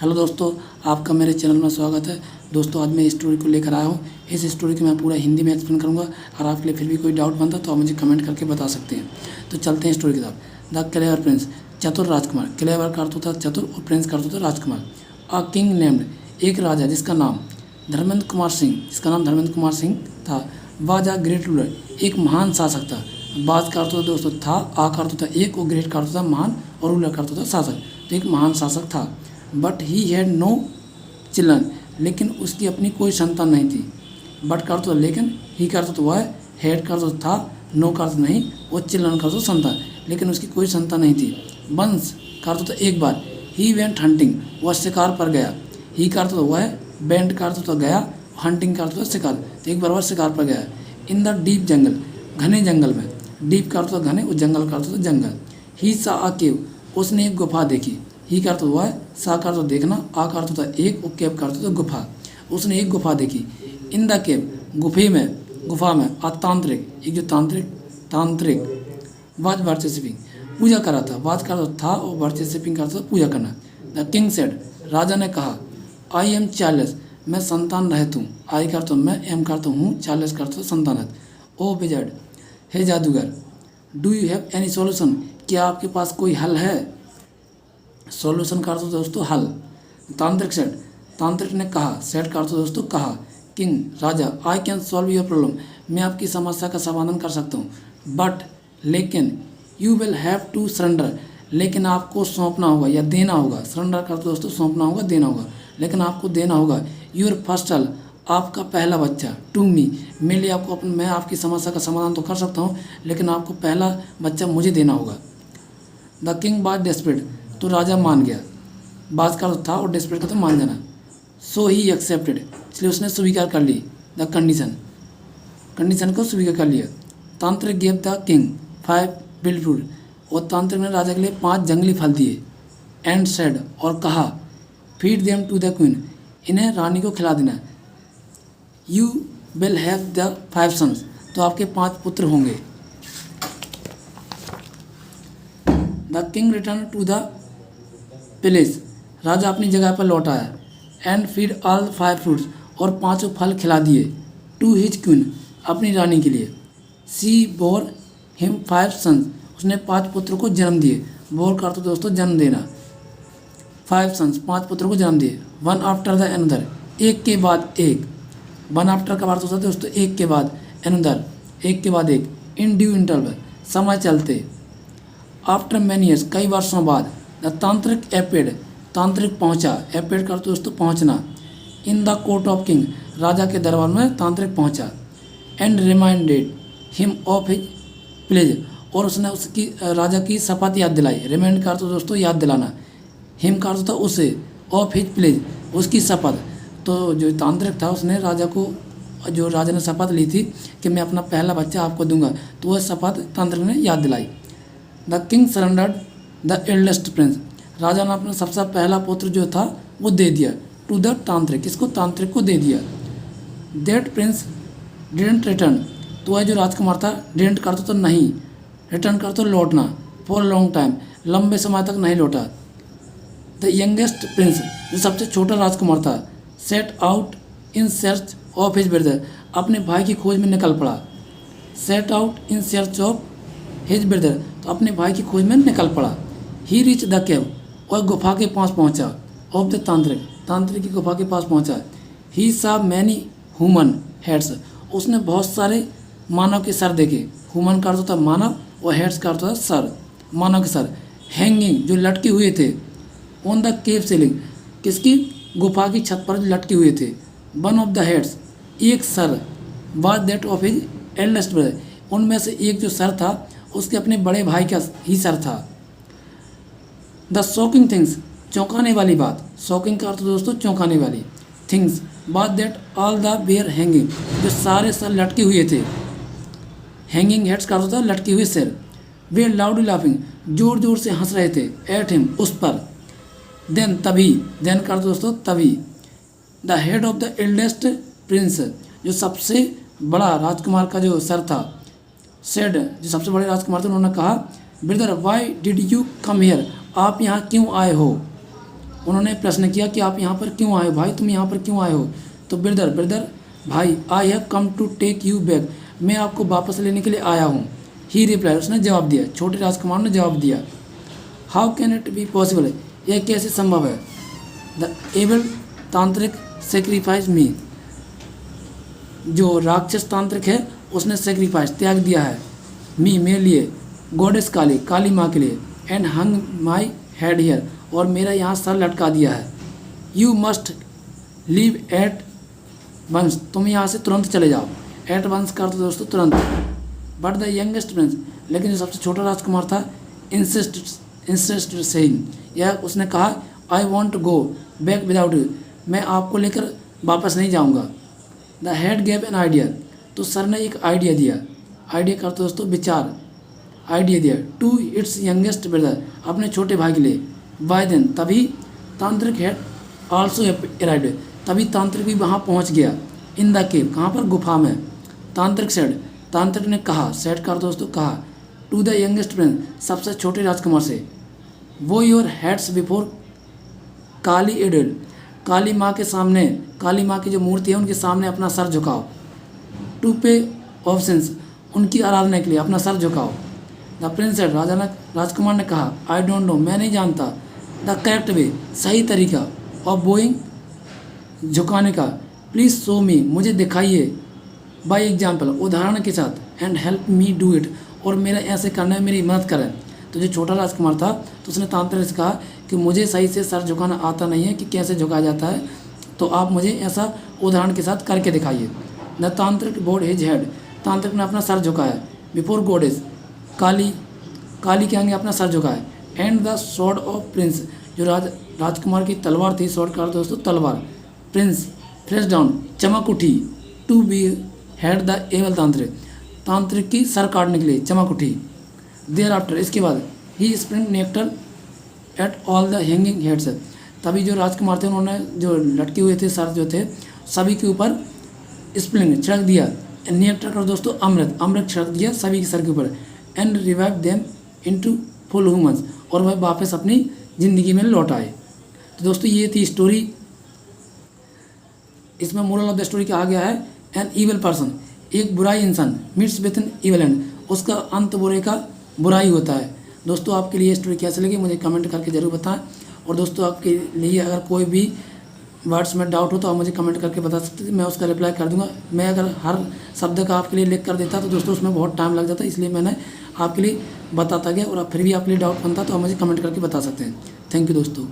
Hello दोस्तों, आपका मेरे चैनल में स्वागत है। दोस्तों आज मैं स्टोरी को लेकर आया हूँ। इस स्टोरी को मैं पूरा हिंदी में एक्सप्लेन करूँगा। अगर आपके लिए फिर भी कोई डाउट बनता तो आप मुझे कमेंट करके बता सकते हैं। तो चलते हैं स्टोरी की तरफ। द क्लेवर प्रिंस, चतुर राजकुमार। क्लेवर का अर्थ होता है चतुर और प्रिंस का अर्थ होता है राजकुमार। अ किंग नेम्ड, एक राजा जिसका नाम धर्मेंद्र कुमार सिंह था। वाज अ ग्रेट रूलर, एक महान शासक था। बाज का अर्थ होता दोस्तों था, आ का अर्थ होता एक और ग्रेट का अर्थ होता महान और रूलर का अर्थ होता शासक। तो एक महान शासक था। But he had no children, लेकिन उसकी अपनी कोई संतान नहीं थी। बट का अर्थ लेकिन, ही का अर्थ वह, हैड का अर्थ था, नो का अर्थ नहीं, और चिल्ड्रन का अर्थ संतान, लेकिन उसकी कोई संतान नहीं थी। वंस का अर्थ एक बार, ही वेंट हंटिंग, वह शिकार पर गया। ही का अर्थ वह, वेंट का अर्थ गया, हंटिंग का अर्थ शिकार, तो एक बार वह शिकार पर गया। इन द डीप जंगल, घने जंगल में। डीप का अर्थ घने और जंगल का अर्थ जंगल। ही सा अ केव, उसने एक गुफा देखी। ही का अर्थ हुआ है, सा का अर्थ देखना, आ का अर्थ होता एक और केव का अर्थ होता गुफा। उसने एक गुफा देखी। इन द केव, गुफा में अतांत्रिक, एक जो तांत्रिक वाज वर्शिपिंग, पूजा कर रहा था। वाज का अर्थ था और वर्शिपिंग का अर्थ पूजा करना। द किंग सेड, राजा ने कहा, आई एम चार्लेस, मैं संतान रहित हूँ। आई का अर्थ मैं, एम का अर्थ हूँ, चार्लेस का अर्थ संतान। ओ विजर्ड, हे जादूगर, do you have any solution, क्या आपके पास कोई हल है। सॉल्यूशन का अर्थ दोस्तों हल। तांत्रिक सेट, तांत्रिक ने कहा। सेट का अर्थ दोस्तों कहा। King Raja, I can solve your problem, मैं आपकी समस्या का समाधान कर सकता हूँ। बट लेकिन, you will have to surrender, लेकिन आपको सौंपना होगा या देना होगा। सरेंडर का अर्थ दोस्तों सौंपना होगा, देना होगा, लेकिन आपको देना होगा। योर फर्स्ट चाइल्ड, आपका पहला बच्चा। टू मी, मेरे लिए आपको मैं आपकी समस्या का समाधान तो कर सकता हूँ, लेकिन आपको पहला बच्चा मुझे देना होगा। द किंग बाज डेस्परेट, तो राजा मान गया। बाज का था और डेस्परेट का तो मान जाना। सो ही एक्सेप्टेड, इसलिए उसने स्वीकार कर ली। द कंडीशन को स्वीकार कर लिया। तांत्रिक gave the king 5 build fruit, और तांत्रिक ने राजा के लिए 5 जंगली फल दिए। एंड सेड, और कहा, feed them to the queen, इन्हें रानी को खिला देना। You will have the 5 sons, तो आपके 5 पुत्र होंगे। The king return to the palace, राजा अपनी जगह पर लौट आया। एंड फीड ऑल 5 फ्रूट्स, और 5 फल खिला दिए। टू हिज क्वीन, अपनी रानी के लिए। सी बोर हिम 5 सन्स, उसने 5 पुत्र को जन्म दिए। बोर का अर्थ दोस्तों जन्म देना। 5 सन्स, 5 पुत्र को जन्म दिए। वन आफ्टर द अनदर, एक के बाद एक। वन आफ्टर का अर्थ होता है दोस्तों एक के बाद, अनदर एक के बाद एक। इन ड्यू इंटरवल, समय चलते। आफ्टर मैनी ईयर्स, कई वर्षों बाद। द तांत्रिक एपेड, तांत्रिक पहुंचा। एपेड का अर्थ दोस्तों पहुंचना। In the court of king, राजा के दरबार में तांत्रिक पहुंचा। And reminded him of his pledge, और उसने उसकी राजा की शपथ याद दिलाई। रिमाइंड का अर्थ दोस्तों याद दिलाना। हिम का अर्थ था उसे, ऑफ हिज प्लेज, उसकी शपथ। तो जो तांत्रिक था उसने राजा को, जो राजा ने शपथ ली थी कि मैं अपना पहला बच्चा आपको दूंगा, तो वह शपथ तांत्रिक ने याद दिलाई। The king surrendered the eldest prince, राजा ने अपना सबसे पहला पुत्र जो था वो दे दिया। टू द तांत्रिक, इसको तांत्रिक को दे दिया। दैट प्रिंस डिडंट रिटर्न, तो वह जो राजकुमार था, डिडंट करता तो नहीं, रिटर्न करता तो लौटना। फॉर लॉन्ग टाइम, लंबे समय तक नहीं लौटा। द यंगेस्ट प्रिंस, जो सबसे छोटा राजकुमार था, set out in search of his brother, अपने भाई की खोज में निकल पड़ा। Set out in search of his brother, तो अपने भाई की खोज में निकल पड़ा। ही रीच द केव, और गुफा के पास पहुंचा। ऑफ द तांत्रिक, तांत्रिक की गुफा के पास पहुंचा। ही सा मैनी ह्यूमन हेड्स, उसने बहुत सारे मानव के सर देखे। ह्यूमन का अर्थ होता मानव, और हेड्स का अर्थ होता सर, मानव के सर। हैंगिंग, जो लटके हुए थे। ऑन द केव सीलिंग, किसकी, गुफा की छत पर लटके हुए थे। वन ऑफ द हेड्स, एक sir. Was that of his eldest brother, उनमें से एक जो सर था उसके अपने बड़े भाई का ही सर था। द शॉकिंग थिंग्स, चौंकाने वाली बात। शॉकिंग का अर्थ दोस्तों चौंकाने वाली। Things was that all the were hanging, जो सारे सर लटके हुए थे। हैंगिंग हेड्स का अर्थ होता है लटके हुए सिर। वे लाउडली लाफिंग, जोर जोर से हंस रहे थे। एट हिम, उस पर। देन, तभी। देन का अर्थ दोस्तों तभी। The head of the eldest Prince, जो सबसे बड़ा राजकुमार का जो सर था, सेड, जो सबसे बड़े राजकुमार थे, उन्होंने कहा, brother why did you come here, आप यहाँ क्यों आए हो। उन्होंने प्रश्न किया कि आप यहाँ पर क्यों आए हो भाई, तुम यहाँ पर क्यों आए हो। तो ब्रदर भाई, I have come to take you back, मैं आपको वापस लेने के लिए आया हूँ। ही रिप्लाई, उसने जवाब दिया, छोटे राजकुमार ने जवाब दिया। How can it be possible, यह कैसे संभव है। द एबल तांत्रिक सेक्रीफाइस मी, जो राक्षस तांत्रिक है उसने सेक्रीफाइस त्याग दिया है, मी मेरे लिए, गॉडेस काली, काली माँ के लिए, and hung my head here, और मेरा यहाँ सर लटका दिया है। You must leave at once, तुम यहाँ से तुरंत चले जाओ। एट वंस का तो दोस्तों तुरंत। बट द यंगेस्ट प्रिंस, लेकिन जो सबसे छोटा राजकुमार था, इंसिस्ट सेइंग, यह उसने कहा, I want to go back without you, मैं आपको लेकर वापस नहीं जाऊँगा। The head gave an idea, तो सर ने एक आइडिया दिया, आइडिया करते दोस्तों विचार, आइडिया दिया, टू इट्स यंगेस्ट ब्रदर, अपने छोटे भाई के लिए। बाय देन, तभी तांत्रिक हेड आल्सो अराइव्ड, तभी तांत्रिक भी वहाँ पहुँच गया। इन द केव, कहाँ पर, गुफा में। तांत्रिक सेड, तांत्रिक ने कहा, सेड कर दोस्तों कहा, टू द यंगेस्ट प्रिंस, सबसे छोटे राजकुमार से, वो योर हेड्स बिफोर काली एडल, काली माँ के सामने, काली माँ की जो मूर्ति है उनके सामने अपना सर झुकाओ। टू पे ऑप्शंस, उनकी आराधना के लिए अपना सर झुकाओ। द प्रिंस सेड, राजकुमार ने कहा, आई डोंट नो, मैं नहीं जानता, द करेक्ट वे, सही तरीका, ऑफ बोइंग, झुकाने का, प्लीज़ शो मी, मुझे दिखाइए, बाय एग्जाम्पल, उदाहरण के साथ, and help me do it, और मेरा ऐसे करने में मेरी मदद करें। तो जो छोटा राजकुमार था तो उसने तांत्रिक से कहा कि मुझे सही से सर झुकाना आता नहीं है कि कैसे झुकाया जाता है, तो आप मुझे ऐसा उदाहरण के साथ करके दिखाइए। द तांत्रिक बोर्ड हिज हेड, तांत्रिक ने अपना सर झुकाया, बिफोर गॉडेस, काली, काली के आगे अपना सर झुकाया, and the sword of prince, जो राजकुमार की तलवार थी, स्वॉर्ड का दोस्तों तलवार, प्रिंस फ्रेश डाउन, चमक उठी, टू बी हेड द एवल तांत्रिक, तांत्रिक की सर काटने के लिए चमक उठी। देयर आफ्टर, इसके बाद, he spring nectar at all the hanging heads, तभी जो राजकुमार थे उन्होंने जो लटके हुए थे सर जो थे सभी के ऊपर स्प्रिंग छिड़क दिया, नेक्टर का दोस्तों अमृत, अमृत छिड़क दिया सभी के सर के ऊपर, and revive them into full humans, और वह वापस अपनी ज़िंदगी में लौट आए। तो दोस्तों ये थी स्टोरी, इसमें मोरल ऑफ द स्टोरी क्या आ गया है, एन ईवल पर्सन, एक बुराई इंसान, meets with an evil and, उसका अंत बुरे का बुराई होता है। दोस्तों आपके लिए स्टोरी कैसे लगी मुझे कमेंट करके ज़रूर बताएं, और दोस्तों आपके लिए अगर कोई भी वर्ड्स में डाउट हो तो आप मुझे कमेंट करके बता सकते हैं, मैं उसका रिप्लाई कर दूंगा। मैं अगर हर शब्द का आपके लिए लिख कर देता तो दोस्तों उसमें बहुत टाइम लग जाता, इसलिए मैंने आपके लिए बताता गया, और फिर भी आपके लिए डाउट बनता तो आप मुझे कमेंट करके बता सकते हैं। थैंक यू दोस्तों।